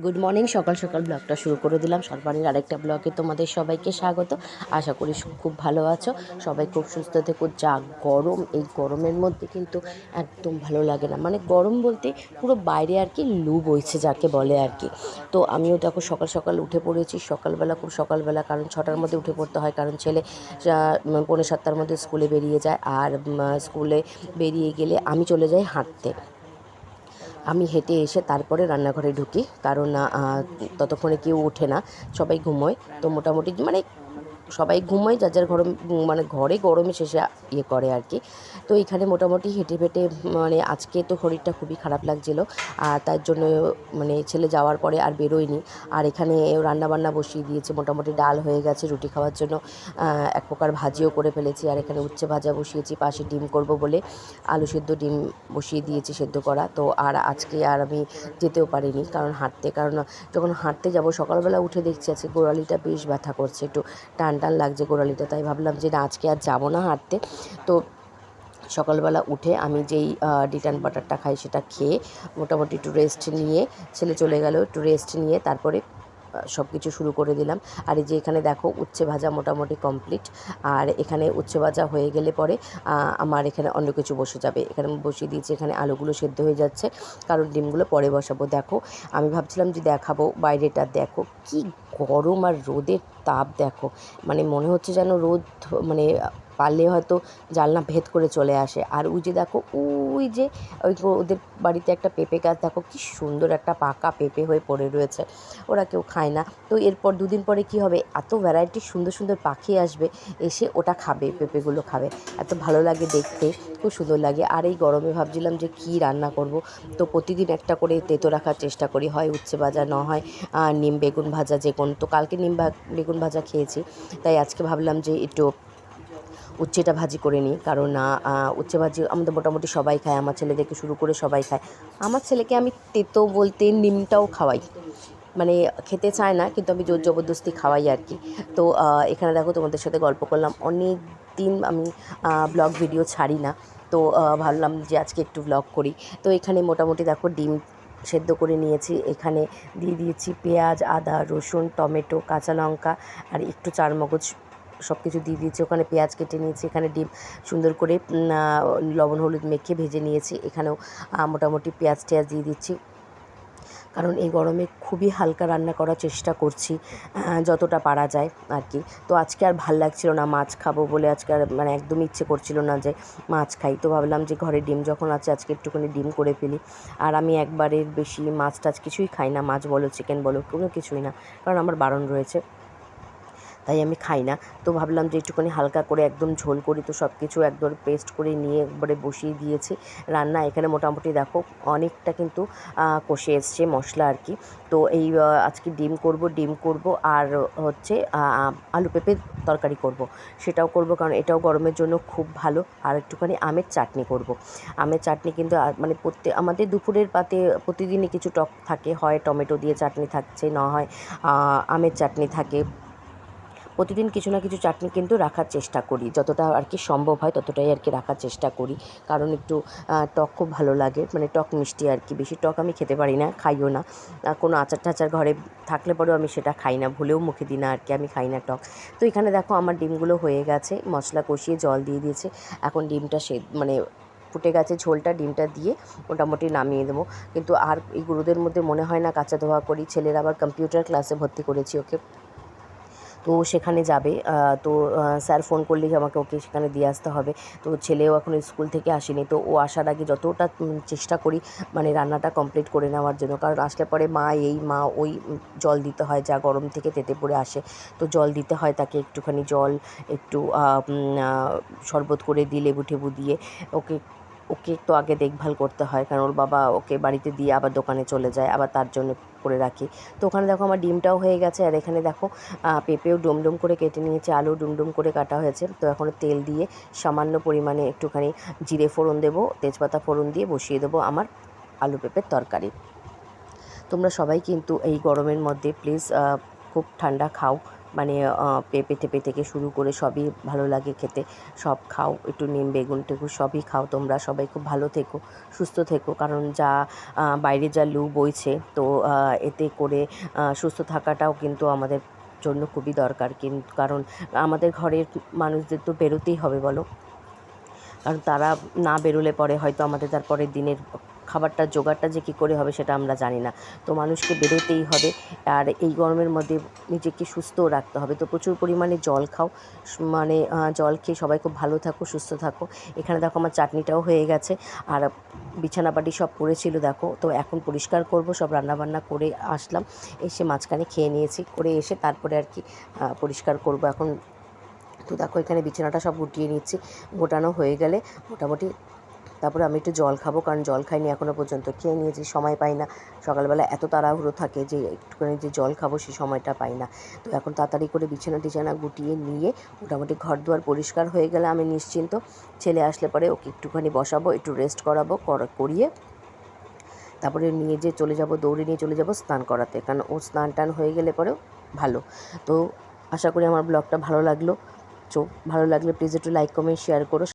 Good morning. সকাল সকাল ব্লগটা শুরু করে দিলাম। সরবারির আরেকটা ব্লগে তোমাদের সবাইকে স্বাগত। আশা করি খুব ভালো আছো, সবাই খুব সুস্থ থেকো। যা গরম, এই গরমের মধ্যে কিন্তু একদম ভালো লাগে না, মানে গরম বলতে পুরো বাইরে আর কি লু বইছে যাকে বলে আর কি। তো আমিও দেখো সকাল সকাল উঠে পড়েছি, সকালবেলা খুব সকালবেলা, কারণ 6টার মধ্যে উঠে পড়তে হয়, কারণ ছেলে 6:45 মধ্যে স্কুলে বেরিয়ে যায়। আর স্কুলে বেরিয়ে গেলে আমি চলে যাই হাঁটতে। আমি হেঁটে এসে তারপরে রান্নাঘরে ঢুকি, কারণ ততক্ষণে কেউ ওঠে না, সবাই ঘুমোয়। তো মোটামুটি মানে সবাই ঘুমোয়, যার যার মানে ঘরে গরমে শেষে করে আর কি। তো এখানে মোটামুটি হেঁটে ফেটে মানে আজকে তো শরীরটা খুবই খারাপ লাগছিলো, আর তার জন্য মানে ছেলে যাওয়ার পরে আর বেরোয়নি। আর এখানে রান্নাবান্না বসিয়ে দিয়েছে, মোটামুটি ডাল হয়ে গেছে, রুটি খাওয়ার জন্য এক প্রকার ভাজিও করে ফেলেছি। আর এখানে উচ্ছে ভাজা বসিয়েছি, পাশে ডিম করব বলে আলু সেদ্ধ ডিম বসিয়ে দিয়েছি সেদ্ধ করা। তো আর আজকে আর আমি যেতেও পারিনি, কারণ কারণ যখন হাঁটতে যাব সকালবেলা উঠে দেখছি আজকে গোড়ালিটা বেশ ব্যথা করছে, একটু টান টান লাগছে গোড়ালিটা। তাই ভাবলাম যে না, আজকে আর যাবো না হাঁটতে। তো সকালবেলা উঠে আমি যেই ডিটান বাটারটা খাই সেটা খেয়ে মোটামুটি একটু রেস্ট নিয়ে, ছেলে চলে গেল, একটু রেস্ট নিয়ে তারপরে সব কিছু শুরু করে দিলাম। আর এই যে এখানে দেখো উচ্ছে ভাজা মোটামুটি কমপ্লিট। আর এখানে উচ্ছে ভাজা হয়ে গেলে পরে আমার এখানে অন্য কিছু বসে যাবে। এখানে বসিয়ে দিয়েছি, এখানে আলুগুলো সেদ্ধ হয়ে যাচ্ছে, কারণ ডিমগুলো পরে বসাবো। দেখো আমি ভাবছিলাম যে দেখাবো বাইরেটা, দেখো কি গরম আর রোদের তাপ দেখো, মানে মনে হচ্ছে যেন রোদ মানে পারলে হয়তো জানলা ভেদ করে চলে আসে। আর ওই যে দেখো ওই যে ওদের বাড়িতে একটা পেঁপে গাছ, দেখো কি সুন্দর একটা পাকা পেঁপে হয়ে পড়ে রয়েছে, ওরা কেউ খায় না। তো এরপর দুদিন পরে কি হবে, এত ভ্যারাইটির সুন্দর সুন্দর পাখি আসবে, এসে ওটা খাবে, পেঁপেগুলো খাবে, এত ভালো লাগে দেখতে, খুব সুন্দর লাগে। আর এই গরমে ভাবছিলাম যে কি রান্না করব। তো প্রতিদিন একটা করে তেতো রাখার চেষ্টা করি, হয় উচ্ছে ভাজা, না হয় নিম বেগুন ভাজা, যে কোন। তো কালকে নিম বেগুন ভাজা খেয়েছি, তাই আজকে ভাবলাম যে একটু উচ্ছেটা ভাজি করে নিই, কারণ উচ্ছে ভাজি আমাদের মোটামুটি সবাই খায়, আমার ছেলে থেকে শুরু করে সবাই খায়। আমার ছেলেকে আমি তেতো বলতে নিমটাও খাওয়াই, মানে খেতে চায় না, কিন্তু আমি জোর জবরদস্তি খাওয়াই আর কি। তো এখানে দেখো তোমাদের সাথে গল্প করলাম, অনেক দিন আমি ব্লগ ভিডিও ছাড়ি না, তো ভাবলাম যে আজকে একটু ব্লগ করি। তো এখানে মোটামুটি দেখো ডিম সেদ্ধ করে নিয়েছি, এখানে দিয়ে দিয়েছি পেঁয়াজ, আদা, রসুন, টমেটো, কাঁচা লঙ্কা আর একটু চারমগজ, সব কিছু দিয়ে দিয়েছি। ওখানে পেঁয়াজ কেটে নিয়েছি, এখানে ডিম সুন্দর করে লবণ হলুদ মেখে ভেজে নিয়েছি। এখানেও মোটামুটি পেঁয়াজ টেয়াজ দিয়ে দিচ্ছি, কারণ এই গরমে খুবই হালকা রান্না করার চেষ্টা করছি যতটা পারা যায় আর কি। তো আজকে আর ভাল লাগছিল না মাছ খাবো বলে, আজকে আর মানে একদমই ইচ্ছে করছিল না যে মাছ খাই। তো ভাবলাম যে ঘরে ডিম যখন আছে আজকে একটুখানি ডিম করে ফেলি। আর আমি একবারের বেশি মাছ টাছ কিছুই খাই না, মাছ বলো চিকেন বলো কোনো কিছুই না, কারণ আমার বারণ রয়েছে, তাই আমি খাই না। তো ভাবলাম যে একটুখানি হালকা করে একদম ঝোল করি। তো সব কিছু একদম পেস্ট করে নিয়ে একবারে বসিয়ে দিয়েছি রান্না। এখানে মোটামুটি দেখো অনেকটা কিন্তু কষে এসছে মশলা আর কি। তো এই আজকে ডিম করব আর হচ্ছে আলু পেঁপে তরকারি করব, সেটাও করব, কারণ এটাও গরমের জন্য খুব ভালো। আর একটুখানি আমের চাটনি করব। আমের চাটনি কিন্তু মানে আমাদের দুপুরের পাতে প্রতিদিনই কিছু টক থাকে, হয় টমেটো দিয়ে চাটনি থাকছে, না হয় আমের চাটনি থাকে। প্রতিদিন কিছু না কিছু চাটনি কিন্তু রাখার চেষ্টা করি, যতটা আর কি সম্ভব হয় ততটাই আর কি রাখার চেষ্টা করি, কারণ একটু টক খুব ভালো লাগে, মানে টক মিষ্টি আর কি। বেশি টক আমি খেতে পারি না, খাইও না। কোনো আচার টাচার ঘরে থাকলে পরেও আমি সেটা খাই না, ভুলেও মুখে দিই না আর কি, আমি খাই না টক। তো এখানে দেখো আমার ডিমগুলো হয়ে গেছে, মশলা কষিয়ে জল দিয়ে দিয়েছে, এখন ডিমটা মানে ফুটে গেছে ঝোলটা, ডিমটা দিয়ে মোটামুটি নামিয়ে দেবো। কিন্তু আর এই গুঁড়োদের মধ্যে মনে হয় না কাঁচা ধোয়া করি, ছেলের আবার কম্পিউটার ক্লাসে ভর্তি করেছি ওকে, তো সেখানে যাবে। তো স্যার ফোন করলেই আমাকে ওকে সেখানে দিয়ে আসতে হবে। তো ছেলেও এখনও স্কুল থেকে আসেনি, তো ও আসার আগে যতটা চেষ্টা করি মানে রান্নাটা কমপ্লিট করে নেওয়ার জন্য, কারণ আসলে পরে মা এই মা ওই জল দিতে হয়, যা গরম থেকে তেতে পড়ে আসে, তো জল দিতে হয় তাকে, একটুখানি জল, একটু শরবত করে দিই, লেবু টেবু দিয়ে ওকে ওকে একটু আগে দেখভাল করতে হয়, কারণ ওর বাবা ওকে বাড়িতে দিয়ে আবার দোকানে চলে যায়, আবার তার জন্য করে রাখি। তো ওখানে দেখো আমার ডিমটাও হয়ে গেছে, আর এখানে দেখো পেঁপেও ডুমডুম করে কেটে নিয়েছে, আলু ডুমডুম করে কাটা হয়েছে। তো এখন তেল দিয়ে সামান্য পরিমাণে একটুখানি জিরে ফোড়ন দেবো, তেজপাতা ফোড়ন দিয়ে বসিয়ে দেবো আমার আলু পেঁপের তরকারি। তোমরা সবাই কিন্তু এই গরমের মধ্যে প্লিজ খুব ঠান্ডা খাও, মানে পেঁপে টেপে থেকে শুরু করে সবই ভালো লাগে খেতে। সব খাও, একটু নিম বেগুন টেগুন সবই খাও তোমরা। সবাই খুব ভালো থেকো, সুস্থ থেকো, কারণ যা বাইরে যা লু বইছে, তো এতে করে সুস্থ থাকাটাও কিন্তু আমাদের জন্য খুবই দরকার। কারণ আমাদের ঘরের মানুষদের তো বেরোতেই হবে বলো, কারণ তারা না বেরোলে পরে হয়তো আমাদের তারপরের দিনের খাবারটা জোগাড়টা যে কী করে হবে সেটা আমরা জানি না। তো মানুষকে বেরোতেই হবে, আর এই গরমের মধ্যে নিজেকে সুস্থও রাখতে হবে। তো প্রচুর পরিমাণে জল খাও, মানে জল খেয়ে সবাই খুব ভালো থাকো, সুস্থ থাকো। এখানে দেখো আমার চাটনিটাও হয়ে গেছে, আর বিছানাপাটি সব পড়েছিল দেখো। তো এখন পরিষ্কার করব, সব রান্নাবান্না করে আসলাম, এসে মাঝখানে খেয়ে নিয়েছি, করে এসে তারপরে আর কি পরিষ্কার করব এখন। তো দেখো এখানে বিছানাটা সব গুটিয়ে নিচ্ছি, গোটানো হয়ে গেলে মোটামুটি তারপরে আমি একটু জল খাবো, কারণ জল খাইনি এখনও পর্যন্ত। খেয়ে নিয়েছি, সময় পাই না, সকালবেলা এত তাড়াহুড়ো থাকে যে একটুখানি যে জল খাবো সেই সময়টা পাই না। তো এখন তাড়াতাড়ি করে বিছানা টিছানা গুটিয়ে নিয়ে মোটামুটি ঘর দুয়ার পরিষ্কার হয়ে গেলে আমি নিশ্চিন্ত। ছেলে আসলে পরে ওকে একটুখানি বসাবো, একটু রেস্ট করাবো, করিয়ে তারপরে নিয়ে যে চলে যাব, দৌড়ে নিয়ে চলে যাব স্নান করাতে, কারণ ও স্নান টান হয়ে গেলে পরেও ভালো। তো আশা করি আমার ব্লগটা ভালো লাগলো। ভালো লাগলে প্লিজ একটু লাইক কমেন্ট শেয়ার করো।